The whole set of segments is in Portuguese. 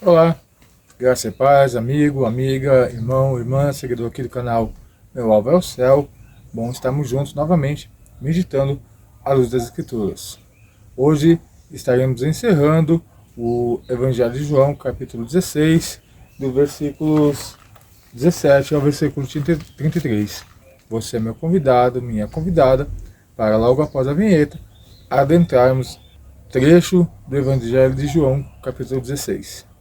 Olá, graça e paz, amigo, amiga, irmão, irmã, seguidor aqui do canal Meu Alvo é o Céu. Bom, estamos juntos novamente, meditando à luz das Escrituras. Hoje estaremos encerrando o Evangelho de João, capítulo 16, do versículos 17 ao versículo 33. Você é meu convidado, minha convidada, para logo após a vinheta, adentrarmos trecho do Evangelho de João, capítulo 16.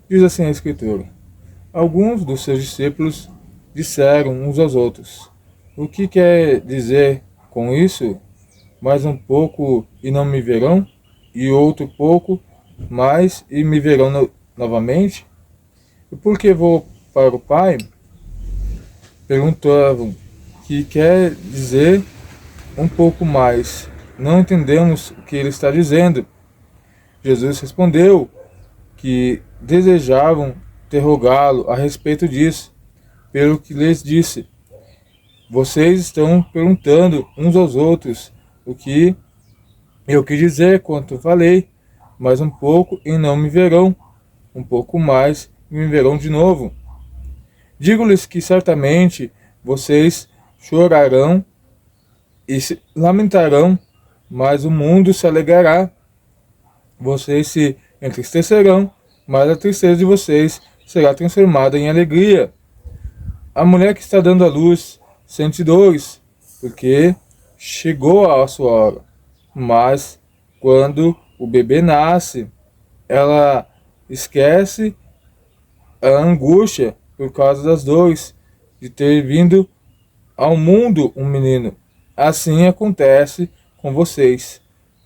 Diz assim a Escritura: alguns dos seus discípulos disseram uns aos outros: o que quer dizer com isso? Mais um pouco e não me verão? E outro pouco mais e me verão novamente? E por que vou para o Pai? Perguntavam: que quer dizer um pouco mais? Não entendemos o que ele está dizendo. Jesus respondeu que desejavam interrogá-lo a respeito disso, pelo que lhes disse: vocês estão perguntando uns aos outros o que eu quis dizer quando falei, mais um pouco e não me verão, um pouco mais e me verão de novo. Digo-lhes que certamente vocês chorarão e se lamentarão, mas o mundo se alegrará. Vocês se entristecerão, mas a tristeza de vocês será transformada em alegria. A mulher que está dando à luz sente dores, porque chegou a sua hora. Mas quando o bebê nasce, ela esquece a angústia por causa das dores de ter vindo ao mundo um menino. Assim acontece com vocês.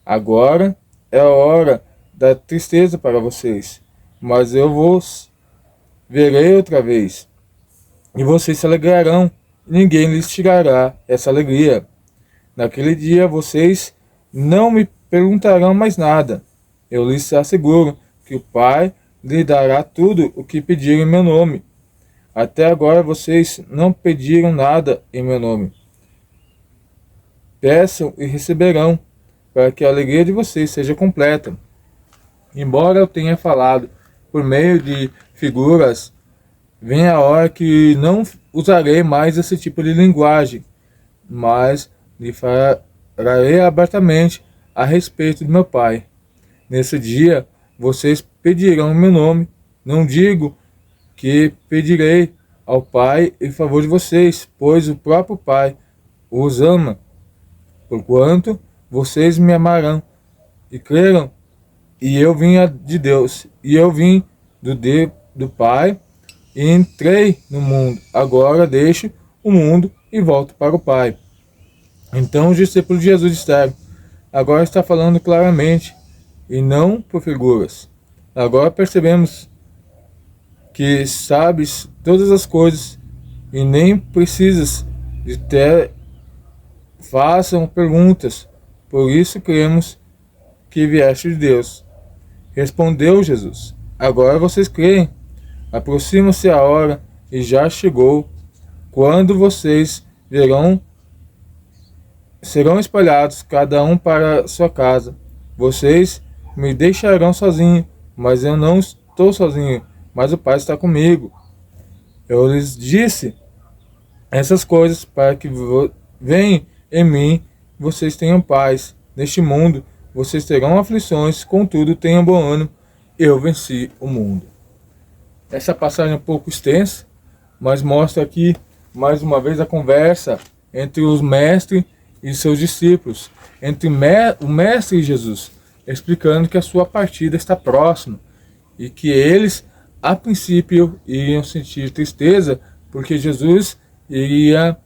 Agora é a hora da tristeza para vocês, mas eu vos verei outra vez, e vocês se alegrarão, e ninguém lhes tirará essa alegria. Naquele dia vocês não me perguntarão mais nada. Eu lhes asseguro que o Pai lhe dará tudo o que pedirem em meu nome. Até agora vocês não pediram nada em meu nome. Peçam e receberão, para que a alegria de vocês seja completa. Embora eu tenha falado por meio de figuras, vem a hora que não usarei mais esse tipo de linguagem, mas lhe falarei abertamente a respeito do meu Pai. Nesse dia, vocês pedirão meu nome. Não digo que pedirei ao Pai em favor de vocês, pois o próprio Pai os ama, porquanto vocês me amarão e creram. E eu vim de Deus, e eu vim do Pai, e entrei no mundo. Agora deixo o mundo e volto para o Pai. Então os discípulos de Jesus disseram: agora está falando claramente, e não por figuras. Agora percebemos que sabes todas as coisas, e nem precisas de ter façam perguntas. Por isso cremos que vieste de Deus. Respondeu Jesus: agora vocês creem. Aproxima-se a hora, e já chegou, quando vocês serão espalhados, cada um para sua casa. Vocês me deixarão sozinho, mas eu não estou sozinho, mas o Pai está comigo. Eu lhes disse essas coisas para que venham em mim, vocês tenham paz. Neste mundo vocês terão aflições, contudo tenham bom ânimo, eu venci o mundo. Essa passagem é um pouco extensa, mas mostra aqui mais uma vez a conversa entre os mestres e seus discípulos, entre o mestre e Jesus, explicando que a sua partida está próxima e que eles, a princípio, iriam sentir tristeza porque Jesus iria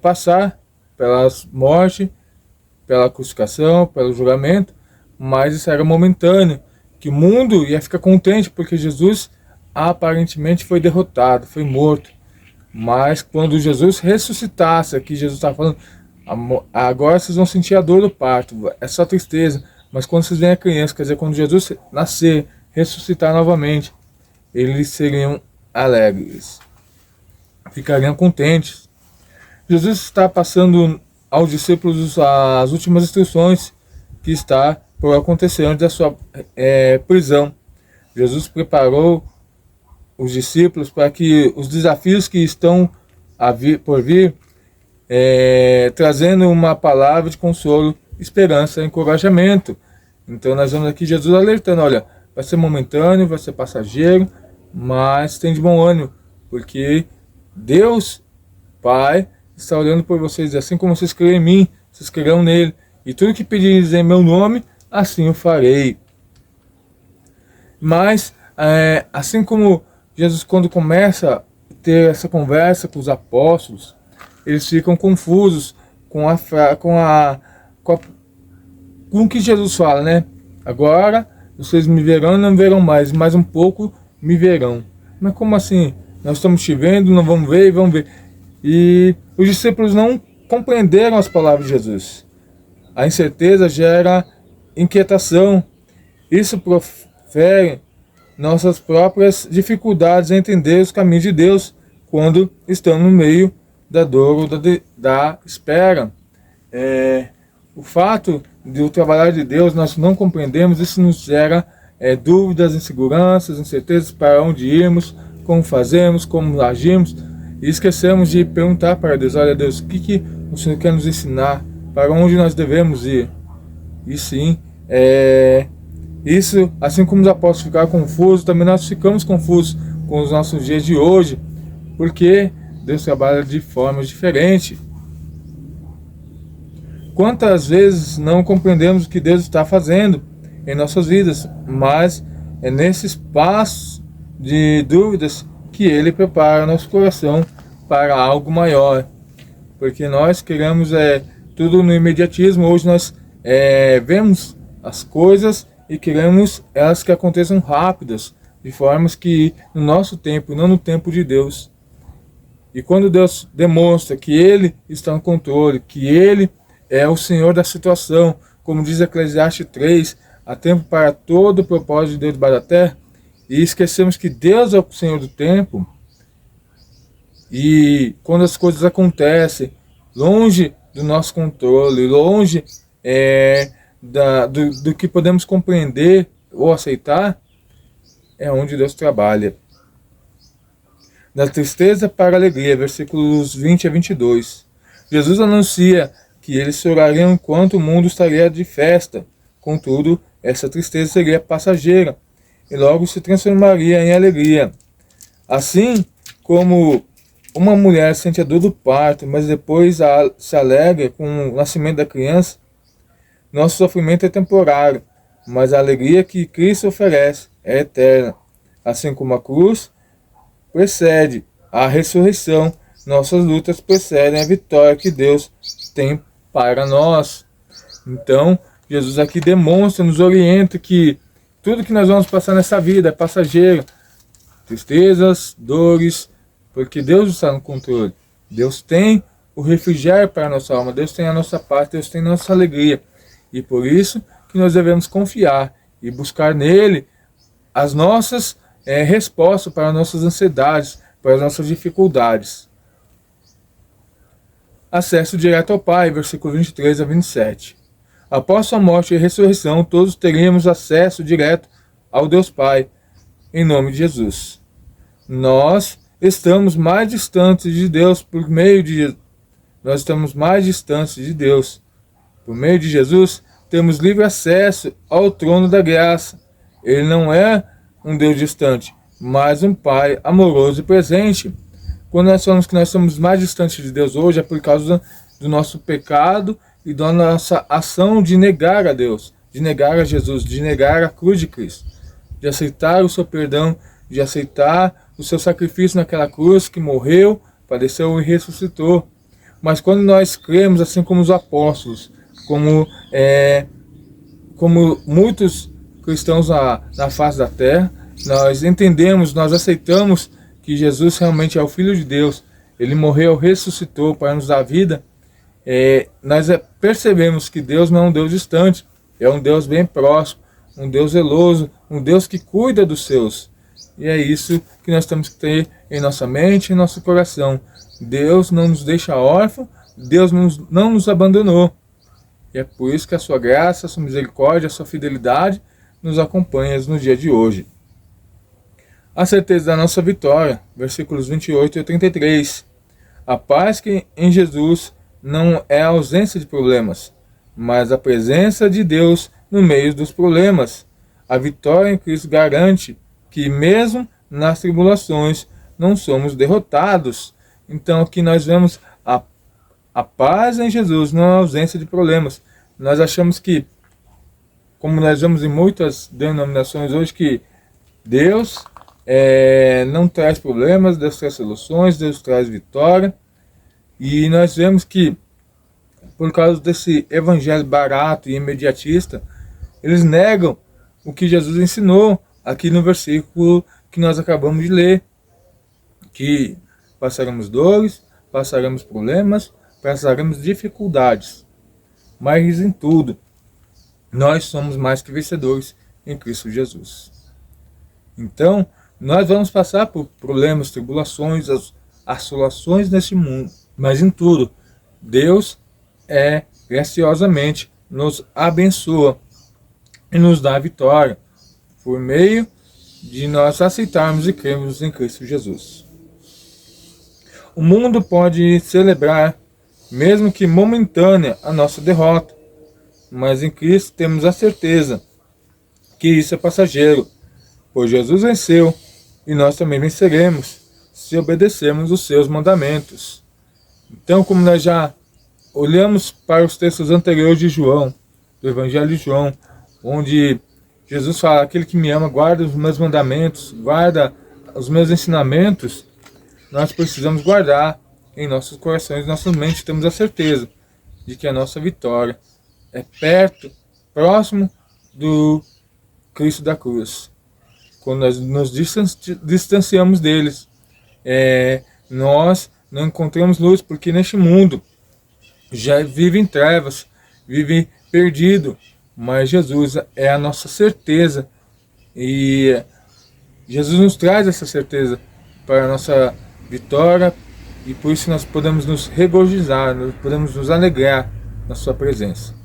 passar pela morte, pela crucificação, pelo julgamento, mas isso era momentâneo, que o mundo ia ficar contente porque Jesus aparentemente foi derrotado, foi morto. Mas quando Jesus ressuscitasse, aqui Jesus está falando, agora vocês vão sentir a dor do parto, essa tristeza, Mas quando vocês veem a criança, quer dizer, quando Jesus nascer, ressuscitar novamente, eles seriam alegres, ficariam contentes. Jesus está passando aos discípulos as últimas instruções que está por acontecer antes da sua prisão. Jesus preparou os discípulos para que os desafios que estão por vir, trazendo uma palavra de consolo, esperança, encorajamento. Então nós vemos aqui Jesus alertando, olha, vai ser momentâneo, vai ser passageiro, mas tem de bom ânimo, porque Deus Pai está olhando por vocês, assim como vocês creem em mim, vocês crerão nele, e tudo que pedires em meu nome, assim o farei. Mas, assim como Jesus, quando começa a ter essa conversa com os apóstolos, eles ficam confusos com o que Jesus fala, né? Agora vocês me verão e não me verão mais um pouco me verão. Mas como assim? Nós estamos te vendo, não vamos ver e vamos ver. E os discípulos não compreenderam as palavras de Jesus. A incerteza gera inquietação. Isso profere nossas próprias dificuldades em entender os caminhos de Deus quando estamos no meio da dor ou da espera. O fato de o trabalhar de Deus nós não compreendemos, isso nos gera dúvidas, inseguranças, incertezas para onde irmos, como fazemos, como agimos, e esquecemos de perguntar para Deus, olha Deus, o que o Senhor quer nos ensinar, para onde nós devemos ir? E sim, isso, assim como os apóstolos ficaram confusos, também nós ficamos confusos com os nossos dias de hoje, porque Deus trabalha de formas diferentes. Quantas vezes não compreendemos o que Deus está fazendo em nossas vidas, mas é nesse espaço de dúvidas que Ele prepara nosso coração para algo maior. Porque nós queremos tudo no imediatismo. Hoje nós vemos as coisas e queremos elas que aconteçam rápidas, de formas que no nosso tempo, não no tempo de Deus. E quando Deus demonstra que Ele está no controle, que Ele é o Senhor da situação, como diz Eclesiastes 3, há tempo para todo o propósito de Deus debaixo da terra, e esquecemos que Deus é o Senhor do tempo, e quando as coisas acontecem longe do nosso controle, longe do que podemos compreender ou aceitar, é onde Deus trabalha. Da tristeza para a alegria, versículos 20 a 22. Jesus anuncia que eles chorariam enquanto o mundo estaria de festa. Contudo, essa tristeza seria passageira e logo se transformaria em alegria. Assim como uma mulher sente a dor do parto, mas depois se alegra com o nascimento da criança, nosso sofrimento é temporário, mas a alegria que Cristo oferece é eterna. Assim como a cruz precede a ressurreição, nossas lutas precedem a vitória que Deus tem para nós. Então, Jesus aqui demonstra, nos orienta que tudo que nós vamos passar nessa vida é passageiro. Tristezas, dores, porque Deus está no controle. Deus tem o refrigério para a nossa alma, Deus tem a nossa paz, Deus tem a nossa alegria. E por isso que nós devemos confiar e buscar nele as nossas respostas para as nossas ansiedades, para as nossas dificuldades. Acesso direto ao Pai, versículo 23 a 27. Após sua morte e ressurreição, todos teríamos acesso direto ao Deus Pai, em nome de Jesus. Nós estamos mais distantes de Deus por meio de Nós estamos mais distantes de Deus. Por meio de Jesus, temos livre acesso ao trono da graça. Ele não é um Deus distante, mas um Pai amoroso e presente. Quando nós falamos que nós somos mais distantes de Deus hoje, é por causa do nosso pecado e da nossa ação de negar a Deus, de negar a Jesus, de negar a cruz de Cristo, de aceitar o seu perdão, de aceitar o seu sacrifício naquela cruz que morreu, padeceu e ressuscitou. Mas quando nós cremos, assim como os apóstolos, como muitos cristãos na face da terra, nós entendemos, nós aceitamos que Jesus realmente é o Filho de Deus, Ele morreu, ressuscitou para nos dar vida, nós percebemos que Deus não é um Deus distante, é um Deus bem próximo, um Deus zeloso, um Deus que cuida dos seus. E é isso que nós temos que ter em nossa mente e em nosso coração. Deus não nos deixa órfãos, Deus não nos abandonou. E é por isso que a sua graça, a sua misericórdia, a sua fidelidade nos acompanha no dia de hoje. A certeza da nossa vitória, versículos 28 e 33. A paz que em Jesus não é a ausência de problemas, mas a presença de Deus no meio dos problemas. A vitória em Cristo garante que mesmo nas tribulações não somos derrotados. Então aqui nós vemos a paz em Jesus, não a ausência de problemas. Nós achamos que, como nós vemos em muitas denominações hoje, que Deus não traz problemas, Deus traz soluções, Deus traz vitória. E nós vemos que, por causa desse evangelho barato e imediatista, eles negam o que Jesus ensinou aqui no versículo que nós acabamos de ler, que passaremos dores, passaremos problemas, passaremos dificuldades, mas em tudo nós somos mais que vencedores em Cristo Jesus. Então nós vamos passar por problemas, tribulações, assolações neste mundo, mas em tudo Deus graciosamente nos abençoa e nos dá a vitória por meio de nós aceitarmos e crermos em Cristo Jesus. O mundo pode celebrar, mesmo que momentânea, a nossa derrota, mas em Cristo temos a certeza que isso é passageiro, pois Jesus venceu e nós também venceremos se obedecermos os seus mandamentos. Então, como nós já olhamos para os textos anteriores de João, do Evangelho de João, onde Jesus fala: aquele que me ama guarda os meus mandamentos, guarda os meus ensinamentos. Nós precisamos guardar em nossos corações, nossas mentes. Temos a certeza de que a nossa vitória é perto, próximo do Cristo da cruz. Quando nós nos distanciamos deles, nós não encontramos luz, porque neste mundo já vive em trevas, vive perdido. Mas Jesus é a nossa certeza, e Jesus nos traz essa certeza para a nossa vitória, e por isso nós podemos nos regozijar, nós podemos nos alegrar na sua presença.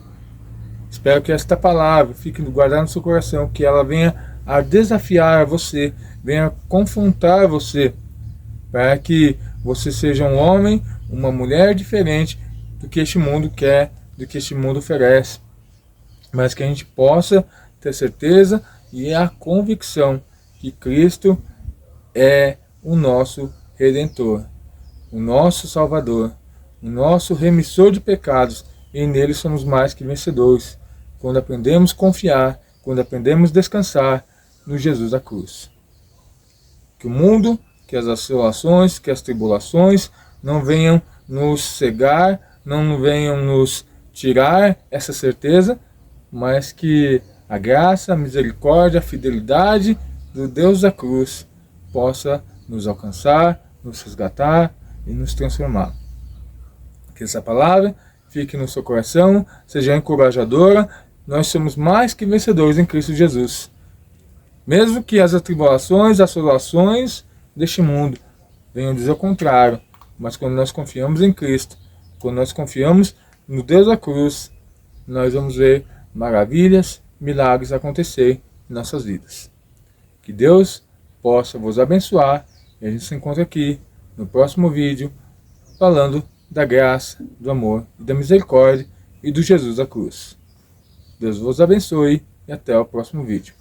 Espero que esta palavra fique guardada no seu coração, que ela venha a desafiar você, venha a confrontar você, para que você seja um homem, uma mulher diferente do que este mundo quer, do que este mundo oferece, mas que a gente possa ter certeza e a convicção que Cristo é o nosso Redentor, o nosso Salvador, o nosso remissor de pecados, e nele somos mais que vencedores, quando aprendemos a confiar, quando aprendemos a descansar no Jesus da cruz. Que o mundo, que as assolações, que as tribulações não venham nos cegar, não venham nos tirar essa certeza, mas que a graça, a misericórdia, a fidelidade do Deus da cruz possa nos alcançar, nos resgatar e nos transformar. Que essa palavra fique no seu coração, seja encorajadora. Nós somos mais que vencedores em Cristo Jesus. Mesmo que as atribulações, as assolações deste mundo venham dizer o contrário, mas quando nós confiamos em Cristo, quando nós confiamos no Deus da cruz, nós vamos ver maravilhas, milagres acontecer em nossas vidas. Que Deus possa vos abençoar, e a gente se encontra aqui no próximo vídeo, falando da graça, do amor e da misericórdia e do Jesus da cruz. Deus vos abençoe e até o próximo vídeo.